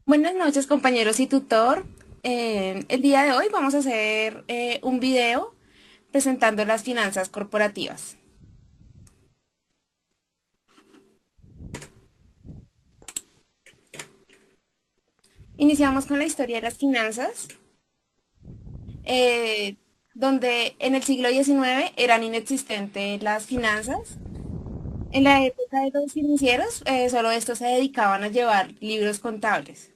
Buenas noches, compañeros y tutor. El día de hoy vamos a hacer un video presentando las finanzas corporativas. Iniciamos con la historia de las finanzas, eh, donde en el siglo XIX eran inexistentes las finanzas. En la época de los financieros, solo estos se dedicaban a llevar libros contables.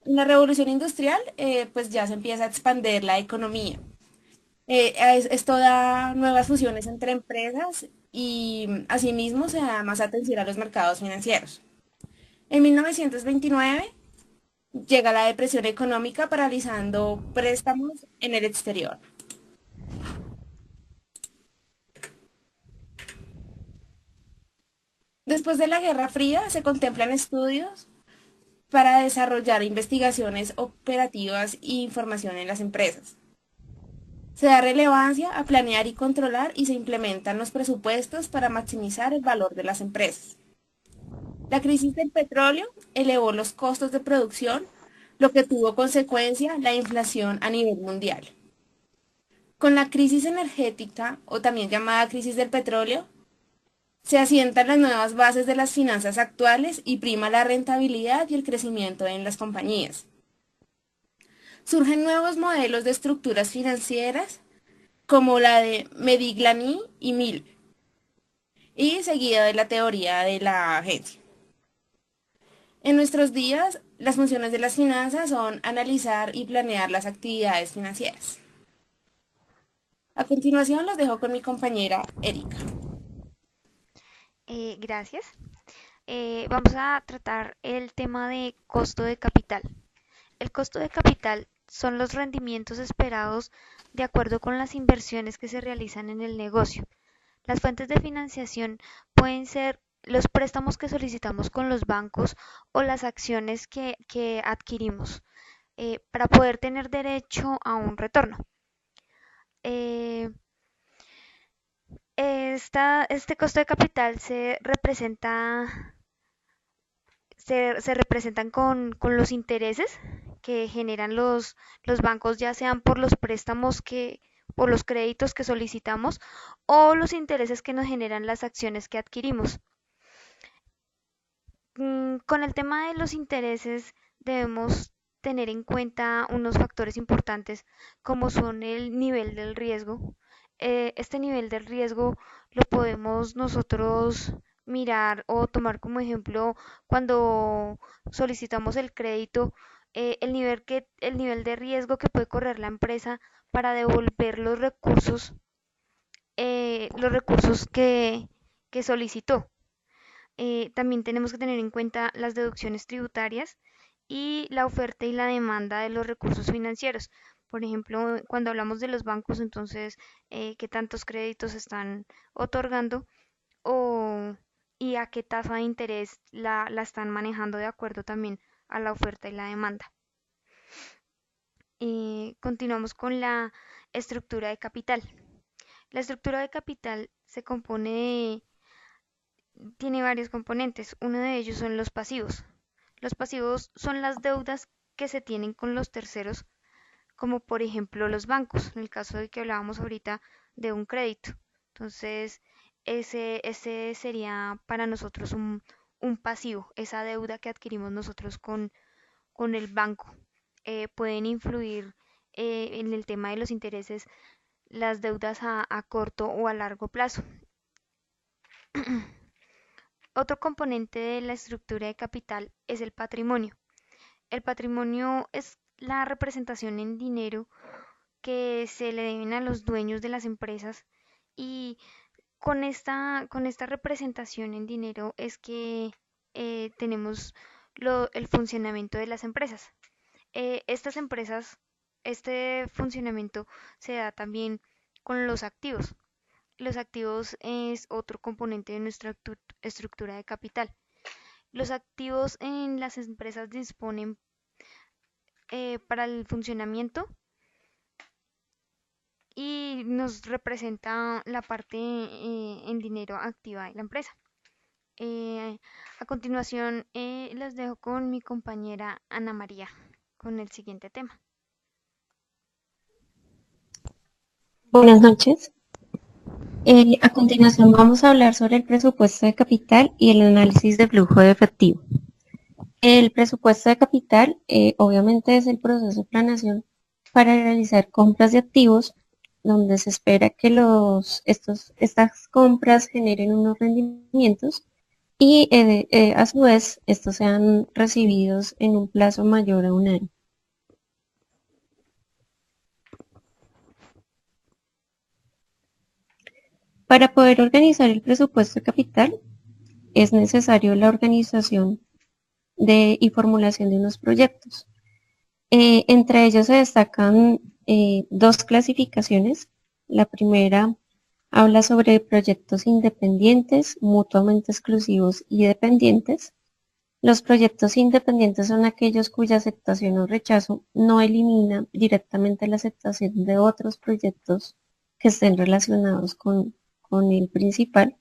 En la revolución industrial, pues ya se empieza a expandir la economía. Esto da nuevas fusiones entre empresas y asimismo se da más atención a los mercados financieros. En 1929 llega la depresión económica paralizando préstamos en el exterior. Después de la Guerra Fría se contemplan estudios para desarrollar investigaciones operativas e información en las empresas. Se da relevancia a planear y controlar y se implementan los presupuestos para maximizar el valor de las empresas. La crisis del petróleo elevó los costos de producción, lo que tuvo consecuencia la inflación a nivel mundial. Con la crisis energética, o también llamada crisis del petróleo, se asientan las nuevas bases de las finanzas actuales y prima la rentabilidad y el crecimiento en las compañías. Surgen nuevos modelos de estructuras financieras como la de Modigliani y Mill, y seguida de la teoría de la agencia. En nuestros días, las funciones de las finanzas son analizar y planear las actividades financieras. A continuación, los dejo con mi compañera Erika. Gracias. Vamos a tratar el tema de costo de capital. El costo de capital son los rendimientos esperados de acuerdo con las inversiones que se realizan en el negocio. Las fuentes de financiación pueden ser los préstamos que solicitamos con los bancos o las acciones que adquirimos para poder tener derecho a un retorno. Eh, este costo de capital se representan con los intereses que generan los bancos, ya sean por los préstamos por los créditos que solicitamos o los intereses que nos generan las acciones que adquirimos. Con el tema de los intereses debemos tener en cuenta unos factores importantes como son el nivel del riesgo. Este nivel del riesgo lo podemos nosotros mirar o tomar como ejemplo cuando solicitamos el crédito, el nivel de riesgo que puede correr la empresa para devolver los recursos que solicitó. También tenemos que tener en cuenta las deducciones tributarias y la oferta y la demanda de los recursos financieros. Por ejemplo, cuando hablamos de los bancos, entonces, qué tantos créditos están otorgando o, y a qué tasa de interés la están manejando de acuerdo también a la oferta y la demanda. Continuamos con la estructura de capital. La estructura de capital tiene varios componentes. Uno de ellos son los pasivos. Los pasivos son las deudas que se tienen con los terceros, como por ejemplo los bancos, en el caso de que hablábamos ahorita de un crédito. Entonces, ese sería para nosotros un pasivo, esa deuda que adquirimos nosotros con el banco. Pueden influir en el tema de los intereses las deudas a corto o a largo plazo. Otro componente de la estructura de capital es el patrimonio. El patrimonio es la representación en dinero que se le deben a los dueños de las empresas y con esta representación en dinero es que tenemos el funcionamiento de las empresas. Estas empresas, este funcionamiento se da también con los activos. Los activos es otro componente de nuestra estructura de capital. Los activos en las empresas disponen para el funcionamiento y nos representa la parte en dinero activa de la empresa. Eh, a continuación, los dejo con mi compañera Ana María con el siguiente tema. Buenas noches. A continuación vamos a hablar sobre el presupuesto de capital y el análisis de flujo de efectivo. El presupuesto de capital obviamente es el proceso de planeación para realizar compras de activos donde se espera que estas compras generen unos rendimientos y a su vez estos sean recibidos en un plazo mayor a un año. Para poder organizar el presupuesto de capital es necesario la organización y formulación de unos proyectos. Entre ellos se destacan dos clasificaciones. La primera habla sobre proyectos independientes, mutuamente exclusivos y dependientes. Los proyectos independientes son aquellos cuya aceptación o rechazo no elimina directamente la aceptación de otros proyectos que estén relacionados con el principal.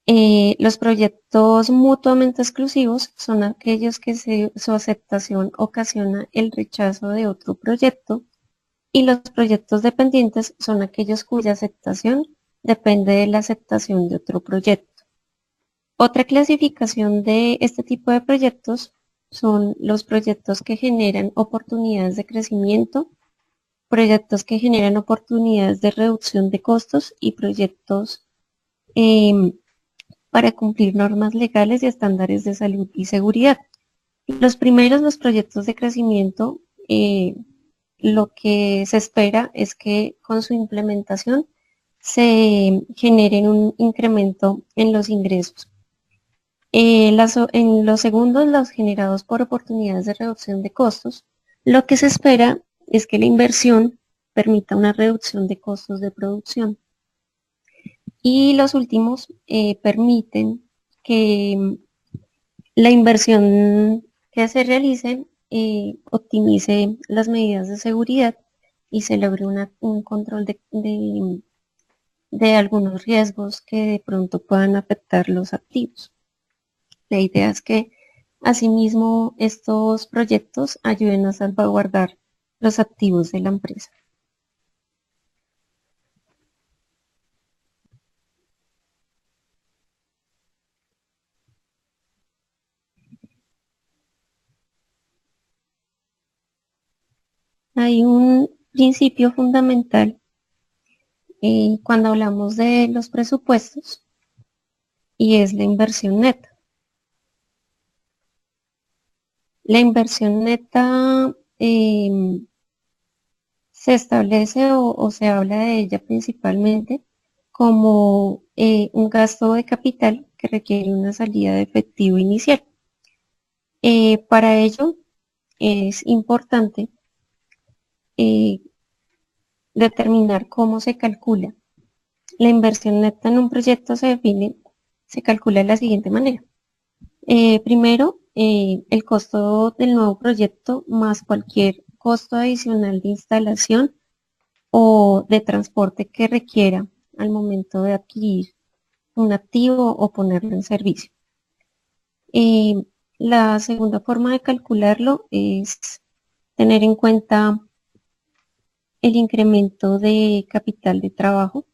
Los proyectos mutuamente exclusivos son aquellos que su aceptación ocasiona el rechazo de otro proyecto y los proyectos dependientes son aquellos cuya aceptación depende de la aceptación de otro proyecto. Otra clasificación de este tipo de proyectos son los proyectos que generan oportunidades de crecimiento, proyectos que generan oportunidades de reducción de costos y proyectos em, para cumplir normas legales y estándares de salud y seguridad. Los primeros, los proyectos de crecimiento, lo que se espera es que con su implementación se genere un incremento en los ingresos. En los segundos, los generados por oportunidades de reducción de costos, lo que se espera es que la inversión permita una reducción de costos de producción. Y los últimos permiten que la inversión que se realice optimice las medidas de seguridad y se logre un control de algunos riesgos que de pronto puedan afectar los activos. La idea es que asimismo estos proyectos ayuden a salvaguardar los activos de la empresa. Hay un principio fundamental cuando hablamos de los presupuestos y es la inversión neta. La inversión neta se establece o se habla de ella principalmente como un gasto de capital que requiere una salida de efectivo inicial. Para ello es importante eh, determinar cómo se calcula. La inversión neta en un proyecto se calcula de la siguiente manera. Primero, el costo del nuevo proyecto más cualquier costo adicional de instalación o de transporte que requiera al momento de adquirir un activo o ponerlo en servicio. Eh, la segunda forma de calcularlo es tener en cuenta el incremento de capital de trabajo.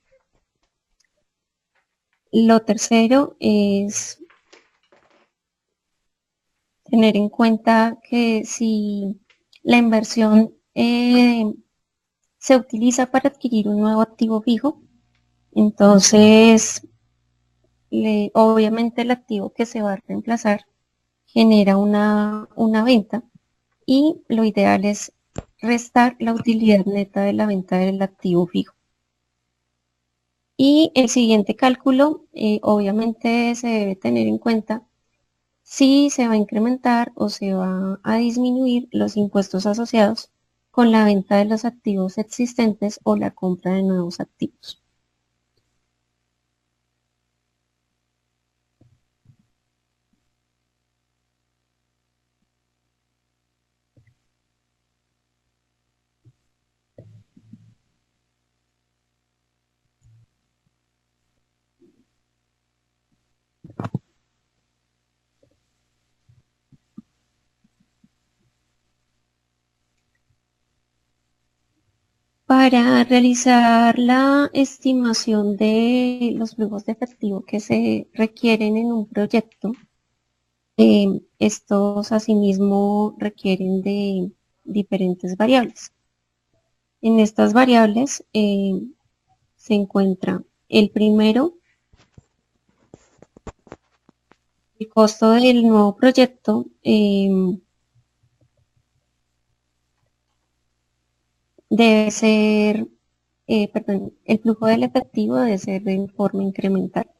Lo tercero es tener en cuenta que si la inversión se utiliza para adquirir un nuevo activo fijo, entonces obviamente el activo que se va a reemplazar genera una venta y lo ideal es restar la utilidad neta de la venta del activo fijo. Y el siguiente cálculo, obviamente se debe tener en cuenta si se va a incrementar o se va a disminuir los impuestos asociados con la venta de los activos existentes o la compra de nuevos activos. Para realizar la estimación de los flujos de efectivo que se requieren en un proyecto, estos asimismo requieren de diferentes variables. En estas variables se encuentra el primero, el costo del nuevo proyecto debe ser, el flujo del efectivo debe ser de forma incremental.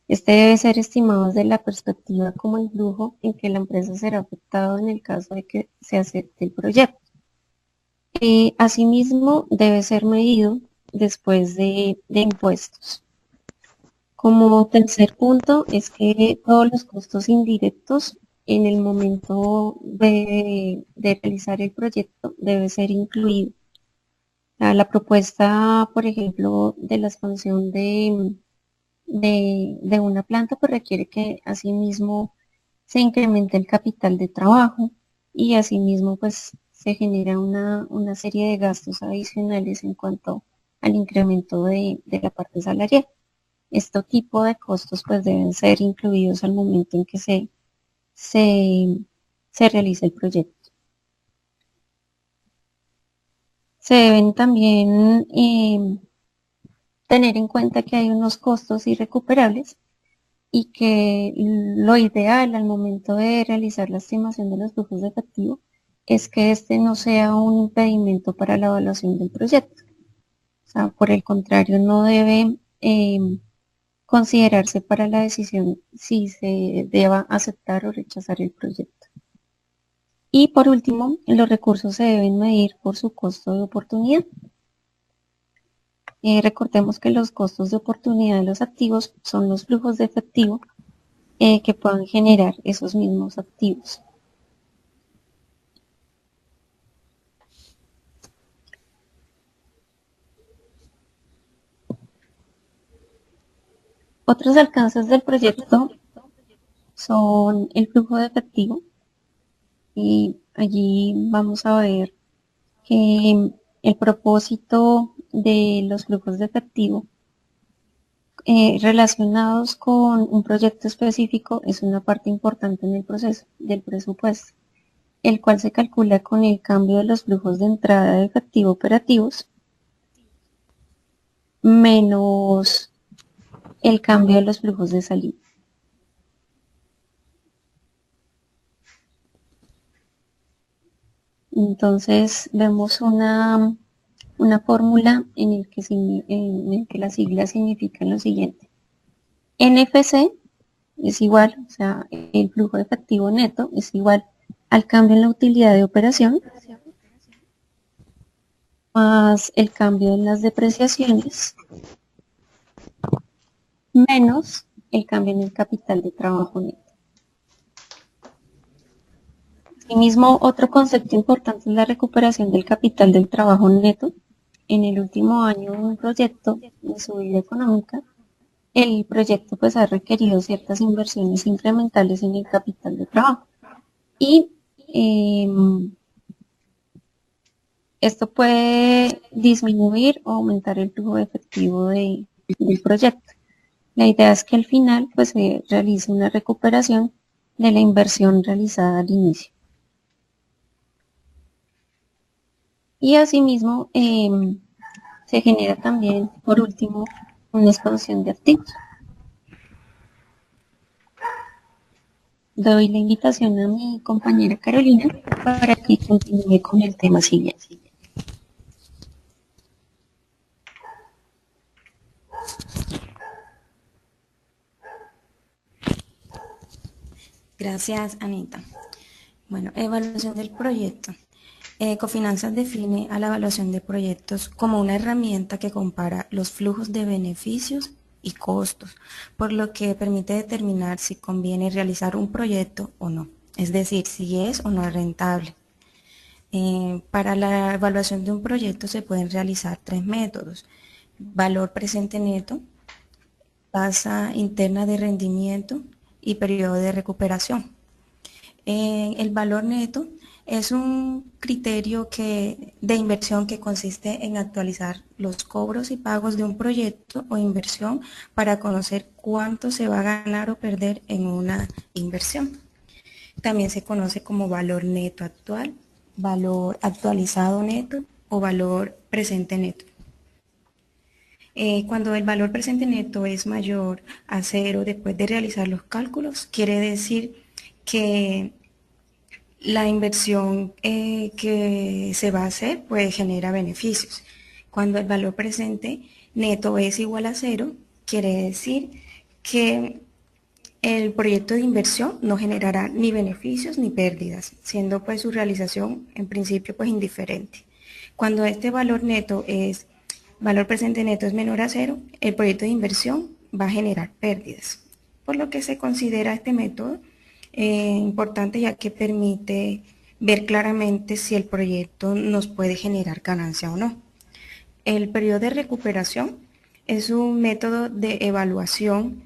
Este debe ser estimado desde la perspectiva como el flujo en que la empresa será afectada en el caso de que se acepte el proyecto. Asimismo, debe ser medido después de impuestos. Como tercer punto es que todos los costos indirectos en el momento de realizar el proyecto debe ser incluido. La propuesta, por ejemplo, de la expansión de una planta, pues requiere que asimismo se incremente el capital de trabajo y asimismo pues se genera una serie de gastos adicionales en cuanto al incremento de la parte salarial. Este tipo de costos pues deben ser incluidos al momento en que se realiza el proyecto. Se deben también tener en cuenta que hay unos costos irrecuperables y que lo ideal al momento de realizar la estimación de los flujos de efectivo es que este no sea un impedimento para la evaluación del proyecto. O sea, por el contrario, no debe considerarse para la decisión si se deba aceptar o rechazar el proyecto. Y por último, los recursos se deben medir por su costo de oportunidad. Recordemos que los costos de oportunidad de los activos son los flujos de efectivo que puedan generar esos mismos activos. Otros alcances del proyecto son el flujo de efectivo y allí vamos a ver que el propósito de los flujos de efectivo relacionados con un proyecto específico es una parte importante en el proceso del presupuesto, el cual se calcula con el cambio de los flujos de entrada de efectivo operativos menos el cambio de los flujos de salida. Entonces vemos una fórmula en el que las siglas significan lo siguiente. NFC es igual, o sea, el flujo de efectivo neto es igual al cambio en la utilidad de operación más el cambio en las depreciaciones menos el cambio en el capital de trabajo neto. Asimismo, otro concepto importante es la recuperación del capital del trabajo neto. En el último año de un proyecto de su vida económica, el proyecto pues ha requerido ciertas inversiones incrementales en el capital de trabajo. Y esto puede disminuir o aumentar el flujo efectivo del proyecto. La idea es que al final pues se realice una recuperación de la inversión realizada al inicio. Y asimismo se genera también, por último, una expansión de activos. Doy la invitación a mi compañera Carolina para que continúe con el tema siguiente. Gracias, Anita. Bueno, evaluación del proyecto. Cofinanzas define a la evaluación de proyectos como una herramienta que compara los flujos de beneficios y costos, por lo que permite determinar si conviene realizar un proyecto o no, es decir, si es o no es rentable. Para la evaluación de un proyecto se pueden realizar tres métodos: valor presente neto, tasa interna de rendimiento y periodo de recuperación. El valor neto Es un criterio de inversión que consiste en actualizar los cobros y pagos de un proyecto o inversión para conocer cuánto se va a ganar o perder en una inversión. También se conoce como valor neto actual, valor actualizado neto o valor presente neto. Cuando el valor presente neto es mayor a cero después de realizar los cálculos, quiere decir que la inversión que se va a hacer pues genera beneficios. Cuando el valor presente neto es igual a cero, quiere decir que el proyecto de inversión no generará ni beneficios ni pérdidas, siendo pues su realización en principio pues indiferente. Cuando este valor presente neto es menor a cero, el proyecto de inversión va a generar pérdidas, por lo que se considera este método importante ya que permite ver claramente si el proyecto nos puede generar ganancia o no. El periodo de recuperación es un método de evaluación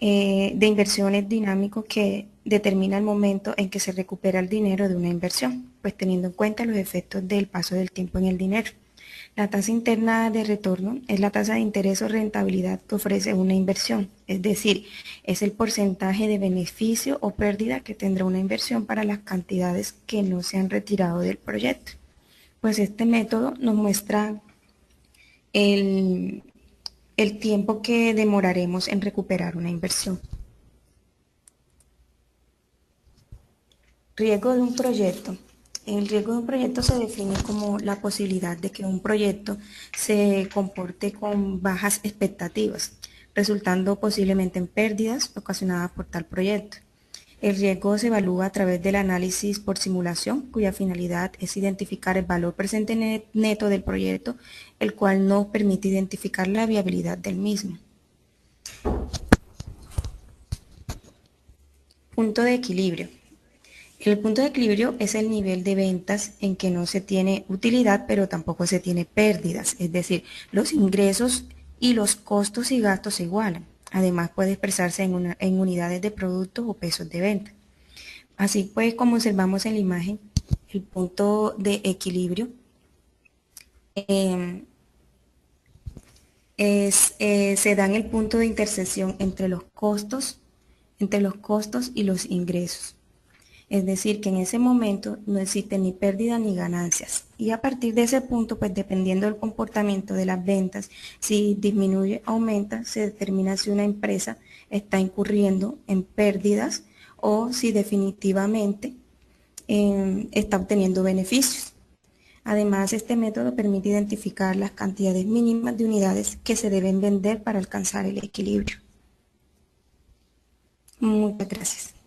de inversiones dinámico que determina el momento en que se recupera el dinero de una inversión, pues teniendo en cuenta los efectos del paso del tiempo en el dinero. La tasa interna de retorno es la tasa de interés o rentabilidad que ofrece una inversión, es decir, es el porcentaje de beneficio o pérdida que tendrá una inversión para las cantidades que no se han retirado del proyecto. Pues este método nos muestra el, el tiempo que demoraremos en recuperar una inversión. Riesgo de un proyecto. El riesgo de un proyecto se define como la posibilidad de que un proyecto se comporte con bajas expectativas, resultando posiblemente en pérdidas ocasionadas por tal proyecto. El riesgo se evalúa a través del análisis por simulación, cuya finalidad es identificar el valor presente neto del proyecto, el cual nos permite identificar la viabilidad del mismo. Punto de equilibrio. El punto de equilibrio es el nivel de ventas en que no se tiene utilidad, pero tampoco se tiene pérdidas, es decir, los ingresos y los costos y gastos se igualan. Además, puede expresarse en unidades de productos o pesos de venta. Así pues, como observamos en la imagen, el punto de equilibrio se da en el punto de intersección entre los costos y los ingresos. Es decir, que en ese momento no existe ni pérdida ni ganancias. Y a partir de ese punto, pues dependiendo del comportamiento de las ventas, si disminuye o aumenta, se determina si una empresa está incurriendo en pérdidas o si definitivamente está obteniendo beneficios. Además, este método permite identificar las cantidades mínimas de unidades que se deben vender para alcanzar el equilibrio. Muchas gracias.